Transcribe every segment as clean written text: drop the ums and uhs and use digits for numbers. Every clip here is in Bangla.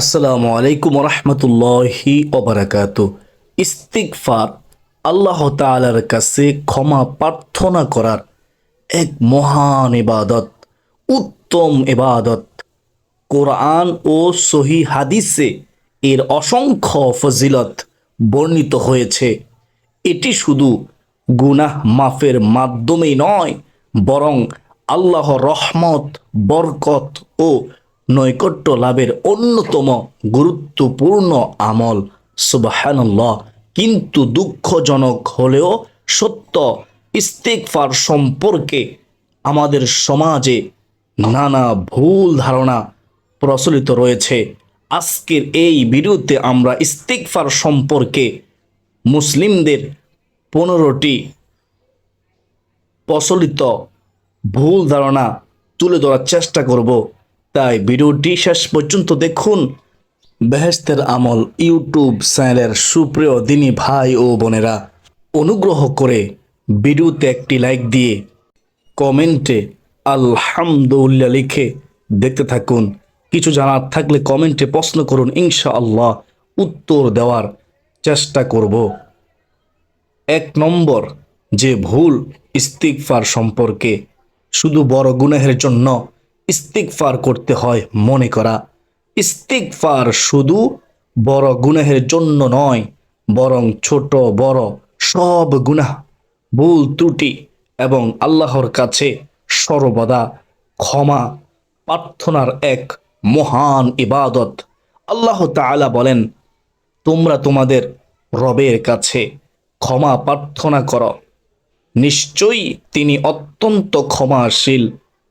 আসসালামু আলাইকুম রহমতুল্লাহি ওবারাকাতু। ইস্তিগফার আল্লাহ তাআলার কাছে ক্ষমা প্রার্থনা করার এক মহান ইবাদত, উত্তম ইবাদত। কোরআন ও সহি হাদিসে এর অসংখ্য ফজিলত বর্ণিত হয়েছে। এটি শুধু গুনাহ মাফের মাধ্যমেই নয়, বরং আল্লাহর রহমত, বরকত ও নৈকট্য লাভের অন্যতম গুরুত্বপূর্ণ আমল। সুবহানাল্লাহ। কিন্তু দুঃখজনক হলেও সত্য, ইস্তিগফার সম্পর্কে আমাদের সমাজে নানা ভুল ধারণা প্রচলিত রয়েছে। আজকের এই ভিডিওতে আমরা ইস্তিগফার সম্পর্কে মুসলিমদের 15টি প্রচলিত ভুল ধারণা তুলে ধরার চেষ্টা করব। তাই ভিডিওটি শেষ পর্যন্ত দেখুন। বেহেশতের আমল ইউটিউব চ্যানেলের সুপ্রিয় দিনী ভাই ও বোনেরা, অনুগ্রহ করে ভিডিওতে একটি লাইক দিয়ে কমেন্টে আলহামদুলিল্লাহ লিখে দেখতে থাকুন। কিছু জানার থাকলে কমেন্টে প্রশ্ন করুন, ইনশাআল্লাহ উত্তর দেওয়ার চেষ্টা করব। 1 নম্বর যে ভুল ইস্তিগফার সম্পর্কে, শুধু বড় গুনাহের জন্য ইস্তিগফার করতে হয় মনে করা। ইস্তিগফার শুধু বড় গুনাহের জন্য নয়, বরং ছোট বড় সব গুনাহ, ভুল ত্রুটি এবং আল্লাহর কাছে সর্বদা ক্ষমা প্রার্থনার এক মহান ইবাদত। আল্লাহ তাআলা বলেন, তোমরা তোমাদের রবের কাছে ক্ষমা প্রার্থনা করো, নিশ্চয়ই তিনি অত্যন্ত ক্ষমাশীল।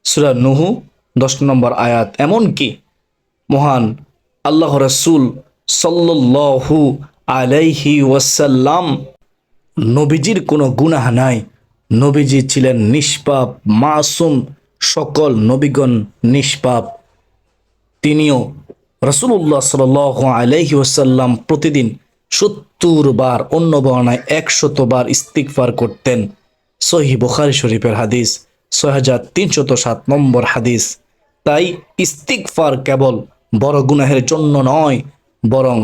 সূরা নূহ 10 নম্বর আয়াত। এমনকি মহান আল্লাহ রাসূল সাল্লাল্লাহু আলাইহি ওয়াসাল্লাম, নবীজির কোনো গুনাহ নাই, নবীজি ছিলেন নিষ্পাপ, মাসুম, সকল নবীগণ নিষ্পাপ। তিনিও রাসূলুল্লাহ সাল্লাল্লাহু আলাইহি ওয়াসাল্লাম প্রতিদিন 70 বার, অন্য বর্ণায় 100 বার ইস্তিগফার করতেন। সহিহ বুখারী শরীফের হাদিস, 6307 নম্বর হাদিস। তাই ইস্তিগফার কেবল বড় গুনাহের জন্য নয়, বরং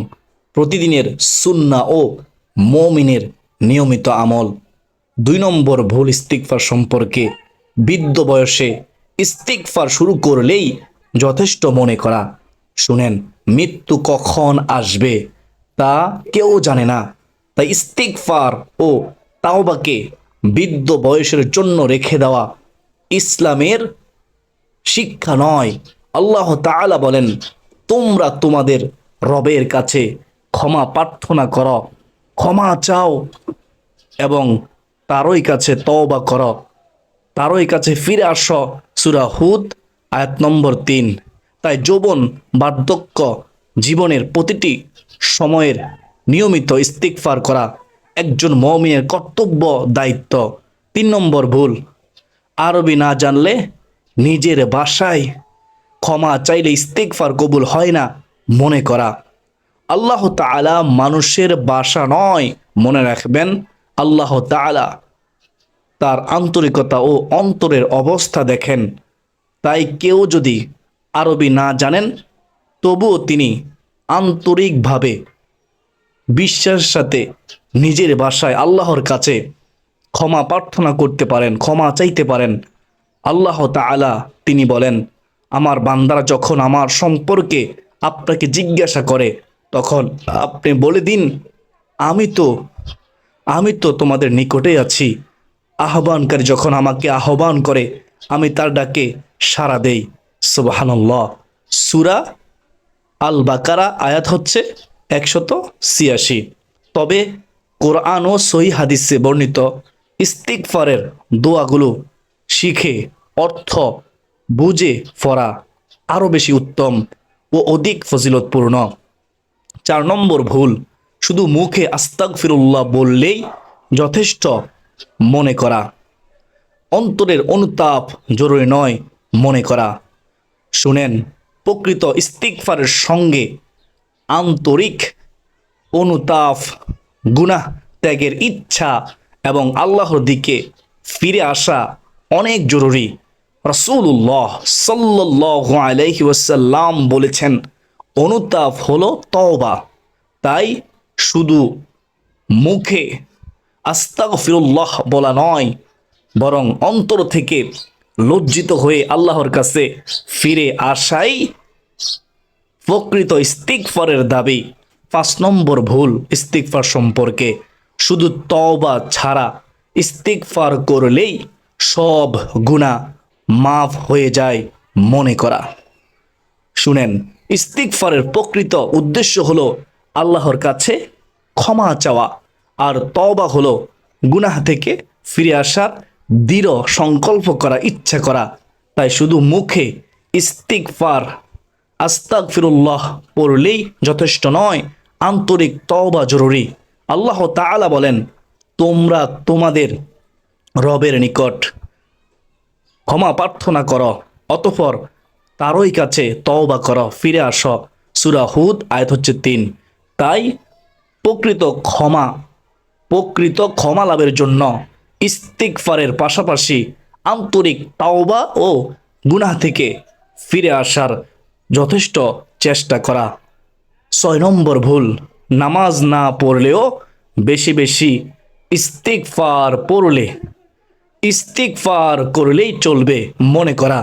প্রতিদিনের সুন্নাহ ও মুমিনের নিয়মিত আমল। 2 নম্বর ভুল ইস্তিগফার সম্পর্কে, বৃদ্ধ বয়সে ইস্তিগফার শুরু করলেই যথেষ্ট মনে করা। শুনেন, মৃত্যু কখন আসবে তা কেউ জানে না। তাই ইস্তিগফার ও তাওবাকে বৃদ্ধ বয়সের জন্য রেখে দেওয়া ইসলামের শিক্ষা নয়। আল্লাহ তাআলা বলেন, তোমরা তোমাদের রবের কাছে ক্ষমা প্রার্থনা করো, ক্ষমা চাও এবং তারই কাছে তওবা করো, তারই কাছে ফিরে আসো। সূরা হুদ আয়াত নম্বর 3। তাই যৌবন, বার্ধক্য, জীবনের প্রতিটি সময়ের নিয়মিত ইস্তিগফার করা একজন মুমিনের কর্তব্য, দায়িত্ব। 3 নম্বর ভুল, আরবি না জানলে নিজের ভাষায় ক্ষমা চাইলে ইস্তিগফার কবুল হয় না মনে করা। আল্লাহ তাআলা মানুষের ভাষা নয়, মনে রাখবেন, আল্লাহ তাআলা তার আন্তরিকতা ও অন্তরের অবস্থা দেখেন। তাই কেউ যদি আরবি না জানেন, তবুও তিনি আন্তরিকভাবে বিশ্বাসের সাথে নিজের ভাষায় আল্লাহর কাছে ক্ষমা প্রার্থনা করতে পারেন, ক্ষমা চাইতে পারেন। আল্লাহ তাআলা তিনি বলেন, আমার বান্দারা যখন আমার সম্পর্কে আপনাকে জিজ্ঞাসা করে, তখন আপনি বলে দিন, আমি তো তোমাদের নিকটেই আছি। আহ্বানকারী যখন আমাকে আহ্বান করে, আমি তার ডাকে সাড়া দেই। সুবহানাল্লাহ। সূরা আল বাকারা আয়াত হচ্ছে 186। তবে কোরআন ও সহিহ হাদিসে বর্ণিত ইস্তিগফারের দোয়াগুলো শিখে অর্থ বুঝে পড়া আরও বেশি উত্তম ও অধিক ফজিলতপূর্ণ। 4 নম্বর ভুল, শুধু মুখে আস্তাগফিরুল্লাহ বললেই যথেষ্ট মনে করা। অন্তরের অনুতাপ জরুরি নয় মনে করা। শুনেন, প্রকৃত ইস্তিগফারের সঙ্গে আন্তরিক অনুতাপ, গুনাহ ত্যাগের ইচ্ছা এবং আল্লাহর দিকে ফিরে আসা অনেক জরুরি। রাসূলুল্লাহ সাল্লাল্লাহু আলাইহি ওয়াসাল্লাম বলেছেন, অনুতাপ হলো তওবা। তাই শুধু মুখে আস্তাগফিরুল্লাহ বলা নয়, বরং অন্তর থেকে লজ্জিত হয়ে আল্লাহর কাছে ফিরে আসাই প্রকৃত ইস্তিগফারের দাবি। 5 নম্বর ভুল ইস্তিগফার সম্পর্কে, শুধু তওবা ছাড়া ইস্তিগফার করলেই সব গুনাহ মাফ হয়ে যায় মনে করা। শুনেন, ইস্তিগফারের প্রকৃত উদ্দেশ্য হলো আল্লাহর কাছে ক্ষমা চাওয়া, আর তওবা হলো গুনাহ থেকে ফিরে আসার দৃঢ় সংকল্প করা, ইচ্ছা করা। তাই শুধু মুখে ইস্তিগফার আস্তাগফিরুল্লাহ পড়লেই যথেষ্ট নয়, আন্তরিক তওবা জরুরি। আল্লাহ তাআলা বলেন, তোমরা তোমাদের রবের নিকট ক্ষমা প্রার্থনা করো, অতঃপর তারই কাছে তওবা করো, ফিরে আসো। সূরা হুদ আয়াত হচ্ছে 3। তাই প্রকৃত ক্ষমা লাভের জন্য ইস্তিগফারের পাশাপাশি আন্তরিক তাওবা ও গুনাহ থেকে ফিরে আসার যথেষ্ট চেষ্টা করা। 6 নম্বর ভুল, নামাজ না পড়লেও বেশি বেশি ইস্তিগফার করলেই চলবে মনে করা।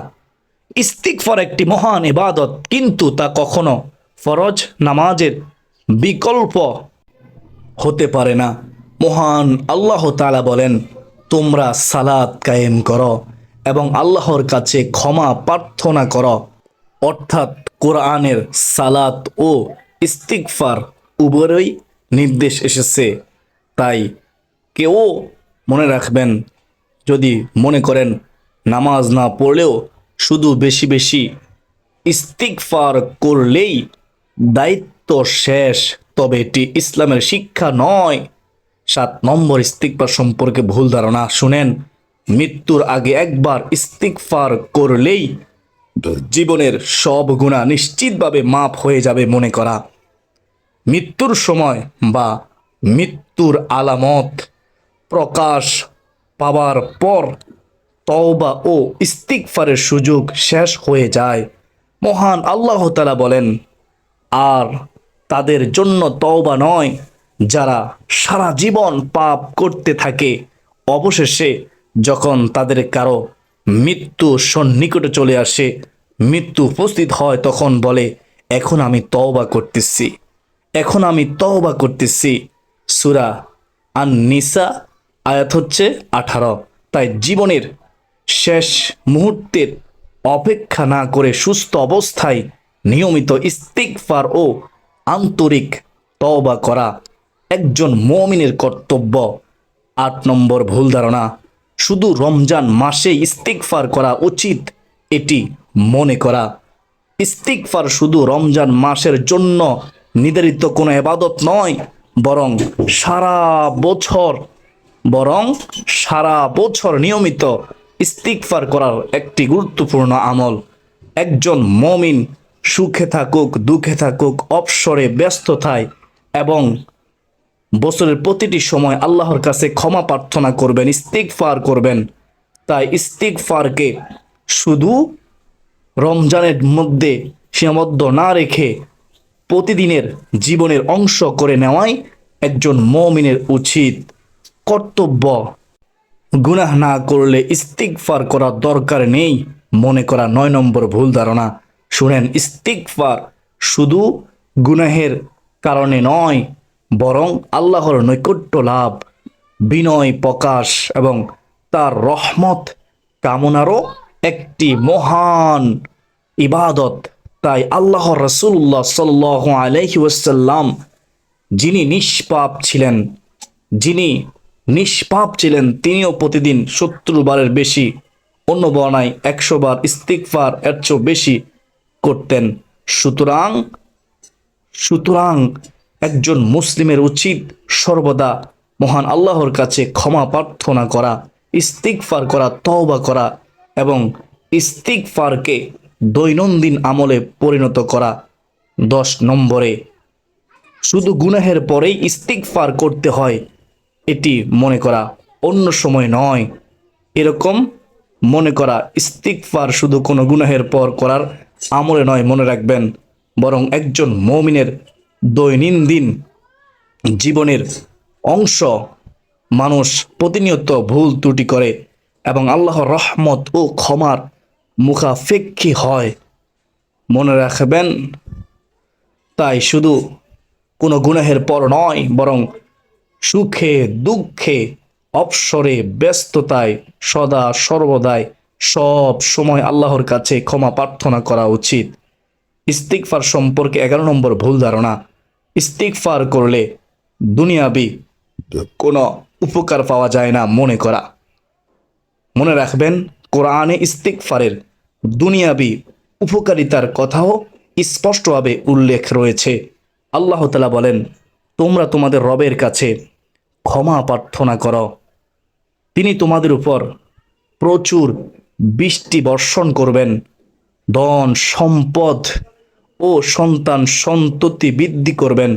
ইস্তিগফার একটি মহান ইবাদত, কিন্তু তা কখনো ফরজ নামাজের বিকল্প হতে পারে না। মহান আল্লাহ তাআলা বলেন, তোমরা সালাত কায়েম করো এবং আল্লাহর কাছে ক্ষমা প্রার্থনা করো। অর্থাৎ কোরআনের সালাত ও ইস্তিগফার উভয়ই নির্দেশ এসেছে। তাই কেউ মনে রাখবেন, যদি মনে করেন নামাজ না পড়লেও শুধু বেশি বেশি ইস্তিগফার করলেই দায়িত্ব শেষ, তবে এটি ইসলামের শিক্ষা নয়। 7 নম্বর ইস্তিগফার সম্পর্কে ভুল ধারণা। শুনেন, মৃত্যুর আগে একবার ইস্তিগফার করলেই জীবনের সব গুনাহ নিশ্চিতভাবে মাফ হয়ে যাবে মনে করা। মৃত্যুর সময় বা মৃত্যুর আলামত প্রকাশ পাওয়ার পর তওবা ও ইস্তিগফারের সুযোগ শেষ হয়ে যায়। মহান আল্লাহ তাআলা বলেন, আর তাদের জন্য তওবা নয় যারা সারা জীবন পাপ করতে থাকে, অবশেষে যখন তাদের কারো মৃত্যু সন্নিকটে চলে আসে, মৃত্যু উপস্থিত হয়, তখন বলে, এখন আমি তওবা করতেছি। সূরা আন-নিসা আয়াত হচ্ছে 18। তাই জীবনের শেষ মুহূর্তের অপেক্ষা না করে সুস্থ অবস্থায় নিয়মিত ইস্তিগফার ও আন্তরিক তওবা করা একজন মুমিনের কর্তব্য। 8 নম্বর ভুল ধারণা, শুধু রমজান মাসে ইস্তিগফার করা উচিত এটি মনে করা। ইস্তিগফার শুধু রমজান মাসের জন্য নির্ধারিত কোনো ইবাদত নয়, বরং সারা বছর নিয়মিত ইস্তিগফার করার একটি গুরুত্বপূর্ণ আমল। একজন মুমিন সুখে থাকুক, দুঃখে থাকুক, অবসরে, ব্যস্ততায় এবং বছরের প্রতিটি সময় আল্লাহর কাছে ক্ষমা প্রার্থনা করবেন, ইস্তিগফার করবেন। তাই ইস্তিগফারকে শুধু রমজানের মধ্যে সীমাবদ্ধ না রেখে প্রতিদিনের জীবনের অংশ করে নেওয়াই একজন মুমিনের উচিত কর্তব্য। গুনাহ না করলে ইস্তিগফার করার দরকার নেই মনে করা 9 নম্বর ভুল ধারণা। শুনেন, ইস্তিগফার শুধু গুনাহের কারণে নয়, বরং আল্লাহর নৈকট্য লাভ, বিনয় প্রকাশ এবং তার রহমত কামনারও একটি মহান ইবাদত। তাই আল্লাহর রাসূলুল্লাহ সাল্লাল্লাহু আলাইহি ওয়াসাল্লাম যিনি নিষ্পাপ ছিলেন তিনিও প্রতিদিন 70 বারের বেশি, অন্য বর্ণায় 100 বার ইস্তিগফার এর চেয়ে বেশি করতেন। সুতরাং একজন মুসলিমের উচিত সর্বদা মহান আল্লাহর কাছে ক্ষমা প্রার্থনা করা, ইস্তিগফার করা, তওবা করা এবং ইস্তিগফারকে দৈনন্দিন আমলে পরিণত করা। 10 নম্বরে, শুধু গুনাহের পরেই ইস্তিগফার করতে হয় এটি মনে করা, অন্য সময় নয়। এরকম মনে করা ইস্তিগফার শুধু কোনো গুনাহের পর করার আমলে নয়, মনে রাখবেন। বরং একজন মুমিনের দৈনন্দিন জীবনের অংশ। মানুষ প্রতিনিয়ত ভুল ত্রুটি করে এবং আল্লাহর রহমত ও ক্ষমার মুখাপেক্ষী হয়, মনে রাখবেন। তাই শুধু কোনো গুনাহের পর নয়, বরং সুখে দুঃখে অবসরে ব্যস্ততায় সদা সর্বদাই সব সময় আল্লাহর কাছে ক্ষমা প্রার্থনা করা উচিত। ইস্তিগফার সম্পর্কে 11 নম্বর ভুল ধারণা। ইস্তিগফার করলে দুনিয়াবি কোনো উপকার পাওয়া যায় না মনে করা। মনে রাখবেন, কোরআনে ইস্তিগফারের দুনিয়াবি উপকারিতার কথাও স্পষ্টভাবে উল্লেখ রয়েছে। আল্লাহ তাআলা বলেন, তোমরা তোমাদের রবের কাছে ক্ষমা প্রার্থনা করো, তিনি তোমাদের উপর প্রচুর বৃষ্টি বর্ষণ করবেন, ধন সম্পদ ও সন্তান সন্ততি বৃদ্ধি করবেন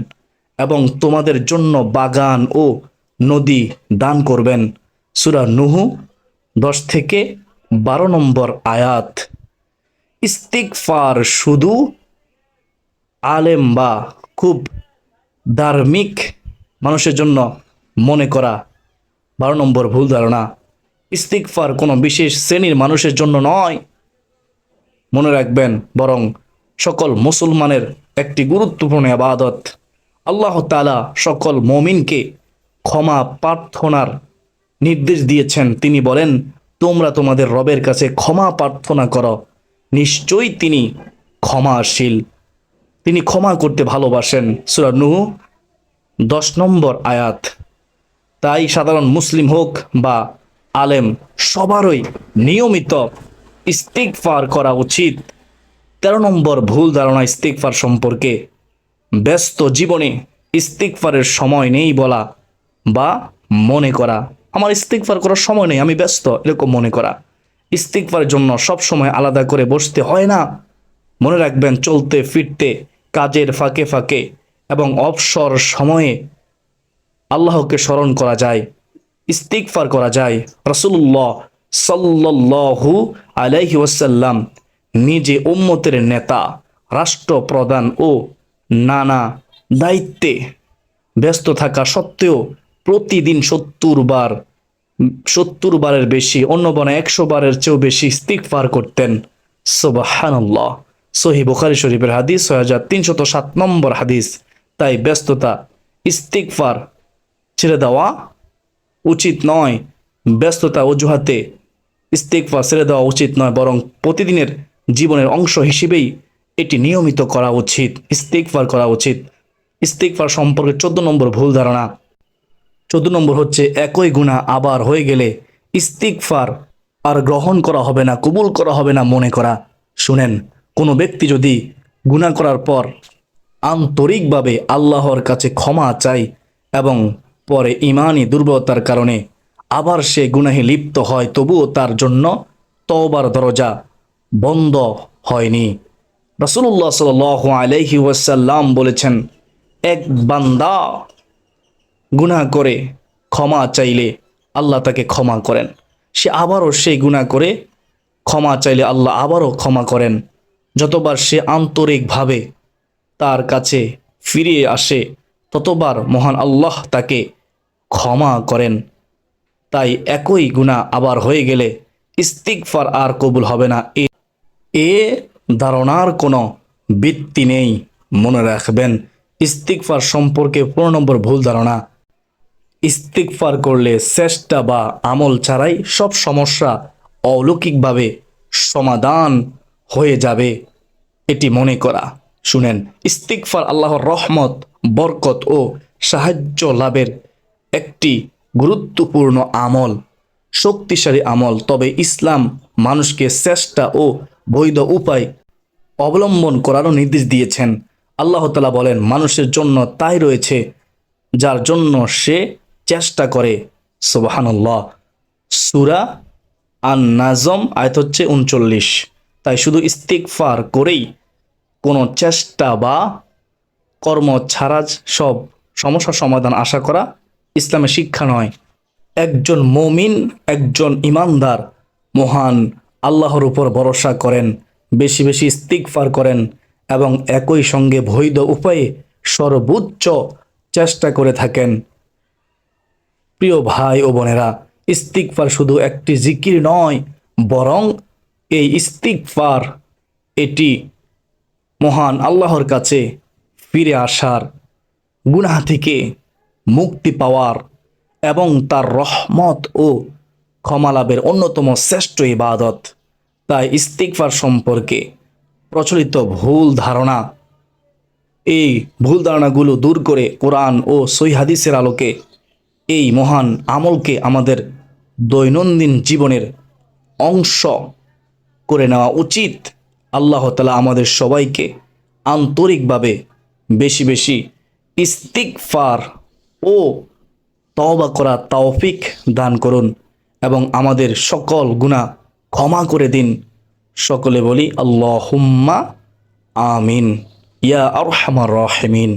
এবং তোমাদের জন্য বাগান ও নদী দান করবেন। সূরা নূহ 10 থেকে 12 নম্বর আয়াত। ইস্তিগফার শুধু আলেম বা খুব ধার্মিক মানুষের জন্য মনে করা 12 নম্বর ভুল ধারণা। ইস্তিগফার কোনো বিশেষ শ্রেণীর মানুষের জন্য নয়, মনে রাখবেন, বরং সকল মুসলমানের একটি গুরুত্বপূর্ণ ইবাদত। আল্লাহ তাআলা সকল মুমিনকে ক্ষমা প্রার্থনার নির্দেশ দিয়েছেন। তিনি বলেন, তোমরা তোমাদের রবের কাছে ক্ষমা প্রার্থনা করো, নিশ্চয়ই তিনি ক্ষমাশীল, তিনি ক্ষমা করতে ভালোবাসেন। সূরা নূহ 10 নম্বর আয়াত। তাই সাধারণ মুসলিম হোক বা আলেম, সবারই নিয়মিত ইস্তিগফার করা উচিত। 13 নম্বর ভুল ধারণা ইস্তিগফার সম্পর্কে। ব্যস্ত জীবনে ইস্তিগফারের সময় নেই বলা বা মনে করা, আমার ইস্তিগফার করার সময় নেই, আমি ব্যস্ত, এরকম মনে করা। ইস্তিগফারের জন্য সব সময় আলাদা করে বসতে হয় না। মনে রাখবেন, চলতে ফিরতে, কাজের ফাঁকে ফাঁকে এবং অবসর সময়ে আল্লাহকে স্মরণ করা যায়, ইস্তিগফার করা যায়। রাসূলুল্লাহ সাল্লাল্লাহু আলাইহি ওয়াসাল্লাম নিজে উম্মতের নেতা, রাষ্ট্রপ্রধান ও নানা দায়িত্বে ব্যস্ত থাকা সত্ত্বেও প্রতিদিন 70 বারের বেশি, অন্য বনে 100 বারের চেয়েও বেশি ইস্তিগফার করতেন। সুবহানাল্লাহ। সহিহ বুখারী শরীফের হাদিস 6307 নম্বর হাদিস। তাই ব্যস্ততা, ইস্তিগফার ছেড়ে দেওয়া উচিত নয়। ব্যস্ততা অজুহাতে ইস্তিগফার ছেড়ে দেওয়া উচিত নয়, বরং প্রতিদিনের জীবনের অংশ হিসেবেই এটি নিয়মিত করা উচিত, ইস্তিগফার করা উচিত। ইস্তিগফার সম্পর্কে 14 নম্বর ভুল ধারণা। 14 নম্বর হচ্ছে, একই গুনাহ আবার হয়ে গেলে ইস্তিগফার আর গ্রহণ করা হবে না, কবুল করা হবে না মনে করা। শুনেন, কোনো ব্যক্তি যদি গুনাহ করার পর আন্তরিকভাবে আল্লাহর কাছে ক্ষমা চায় এবং পরে ঈমানি দুর্বলতার কারণে আবার সে গুনাহে লিপ্ত হয়, তবুও তার জন্য তওবার দরজা বন্ধ হয়নি। রাসূলুল্লাহ সাল্লাল্লাহু আলাইহি ওয়াসাল্লাম বলেছেন, এক বান্দা গুনাহ করে ক্ষমা চাইলে আল্লাহ তাকে ক্ষমা করেন, সে আবারও সেই গুনাহ করে ক্ষমা চাইলে আল্লাহ আবারও ক্ষমা করেন। যতবার সে আন্তরিকভাবে তার কাছে ফিরে আসে, ততবার মহান আল্লাহ তাকে ক্ষমা করেন। তাই একই গুনাহ আবার হয়ে গেলে ইস্তিগফার আর কবুল হবে না, এ ধারণার কোনো ভিত্তি নেই। মনে রাখবেন, ইস্তিগফার সম্পর্কে 15 নম্বর ভুল ধারণা। ইস্তিগফার করলে চেষ্টা বা আমল ছাড়াই সব সমস্যা অলৌকিকভাবে সমাধান হয়ে যাবে, এটি মনে করা। শুনেন, ইস্তিগফার আল্লাহর রহমত, বরকত ও সাহায্য লাভের একটি গুরুত্বপূর্ণ আমল, শক্তিশালী আমল। তবে ইসলাম মানুষকে চেষ্টা ও বৈধ উপায় অবলম্বন করারও নির্দেশ দিয়েছেন। আল্লাহ তাআলা বলেন, মানুষের জন্য তাই রয়েছে যার জন্য সে চেষ্টা করে। সুবহানাল্লাহ। সূরা আন-নাজম আয়াত হচ্ছে 39। তাই শুধু ইস্তিগফার করেই কোনো চেষ্টা বা কর্ম ছাড়া সব সমস্যার সমাধান আশা করা ইসলামের শিক্ষা নয়। একজন মুমিন, একজন ঈমানদার মহান আল্লাহর উপর ভরসা করেন, বেশি বেশি ইস্তিগফার করেন এবং একই সঙ্গে বৈধ উপায়ে সর্বোচ্চ চেষ্টা করে থাকেন। প্রিয় ভাই ও বোনেরা, ইস্তিগফার শুধু একটি জিকির নয়, বরং এই ইস্তিগফার এটি মহান আল্লাহর কাছে ফিরে আসার, গুনাহ থেকে মুক্তি পাওয়ার এবং তার রহমত ও ক্ষমা লাভের অন্যতম শ্রেষ্ঠ ইবাদত। তাই ইস্তিগফার সম্পর্কে প্রচলিত ভুল ধারণা, এই ভুল ধারণাগুলো দূর করে কোরআন ও সহিহ হাদিসের আলোকে এই মহান আমলকে আমাদের দৈনন্দিন জীবনের অংশ করে নেওয়া উচিত। আল্লাহ তাআলা আমাদের সবাইকে আন্তরিকভাবে বেশি বেশি ইস্তিগফার ও তওবা করা তৌফিক দান করুন এবং আমাদের সকল গুনাহ ক্ষমা করে দিন। সকলে বলি আল্লাহুম্মা আমিন ইয়া আরহামার রাহিমিন।